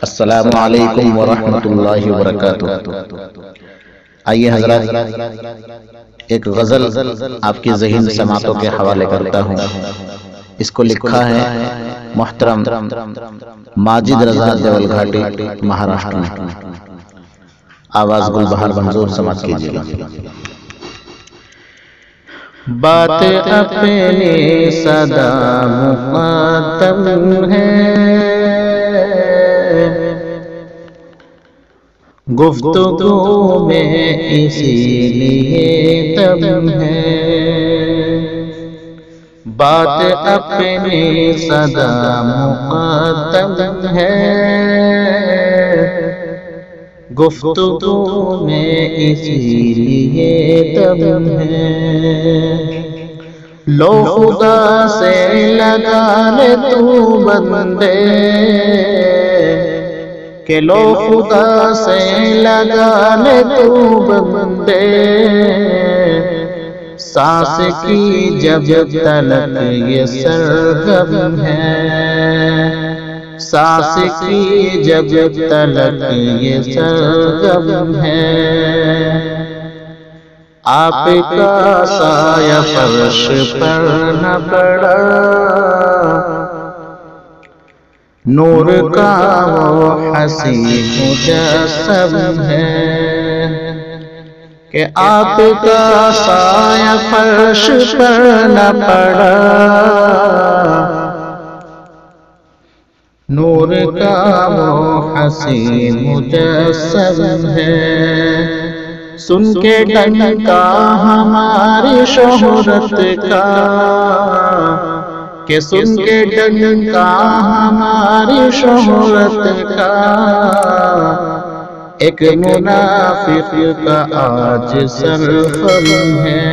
السلام علیکم ورحمۃ اللہ وبرکاتہ۔ آئیے حضرات ایک غزل آپ کی ذہن سماعتوں کے حوالے کرتا ہوں۔ اس کو لکھا ہے محترم ماجد رضا دیول گھاٹی، مہاراشٹر میں۔ آواز گل بہار منظور سماعت کیجیے گا۔ بات اپنی صدا مقدم ہے، گفتگو میں اسی لیے دم ہے۔ بات اپنی صدا مقدم ہے، گفتگو میں اسی لیے دم ہے۔ لو خدا سے لگا لے تو بندے، کہ لو خدا سے لگا لے تو بندے، سانس کی جب تلک یہ سرگم ہے، سانس کی جب تلک یہ سرگم ہے۔ آپ کا سایہ فرش پر نہ پڑا، نور کا وہ حسین مجسم ہے، کہ آپ کا سایہ فرش پر نہ پڑا، نور کا وہ حسین مجسم ہے۔ سن کے ڈنکا ہماری شہرت کا، کہ سن کے ڈنکا ہماری شہرت کا، ایک منافق کا آج سرخم ہے،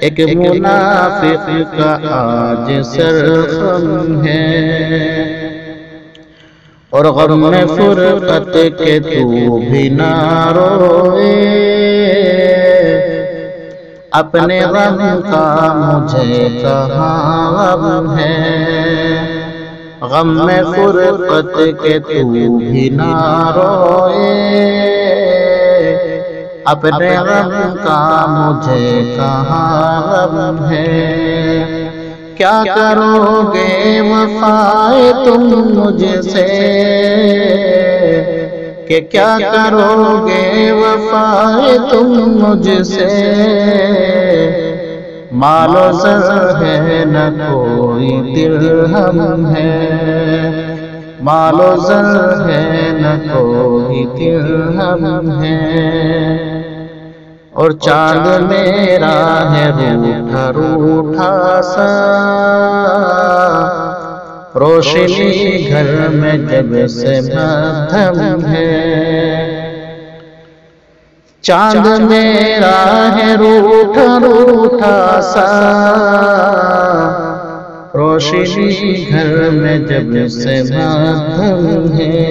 ایک منافق کا آج سرخم ہے۔ اور غم فرقت کے تو بھی نہ روئے، اپنے غم کا مجھے کہاں غم ہے۔ غم فرقت کے تو بھی نہ روئے، اپنے غم کا مجھے کہاں غم ہے۔ کیا کرو گے وفائے تم مجھ سے، کہ کیا کرو گے وفائے تم مجھ سے، مال و زر ہے نہ کوئی درہم ہے، مال و زر ہے نہ کوئی درہم ہے۔ اور چاند میرا ہے روٹھا روٹھا سا، روشنی گھر میں جب سے مدھم ہے۔ چاند میرا ہے روٹھا روٹھا سا، روشنی گھر میں جب سے مدھم ہے۔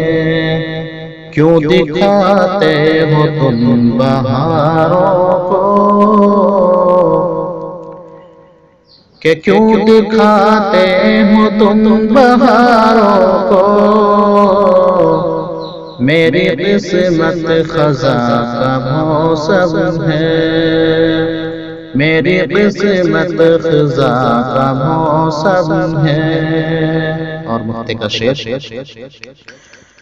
کیوں دکھاتے ہو تم بہاروں کو، کہ کیوں دکھاتے ہو تم بہاروں کو، میری قسمت خزاں کا موسم ہے، میری قسمت خزاں کا موسم ہے۔ اور مفتے کا شعر،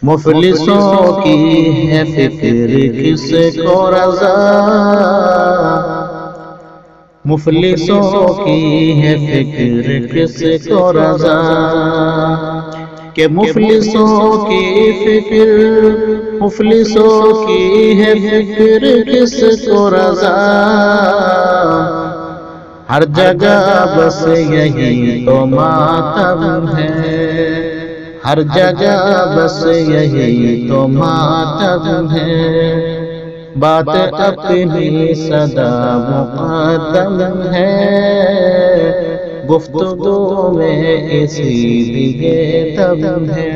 مفلسوں کی ہے فکر کس کو رضا، مفلسوں کی ہے فکر کس کو رضا، کہ مفلسوں کی فکر، مفلسوں کی ہے فکر کس کو رضا، ہر جگہ بس یہی تو ماتم ہے، ہر جگہ بس یہی تو ماتم ہے۔ بات اپنی صدا مقدم ہے، گفتگو میں اسی لیے دم ہے۔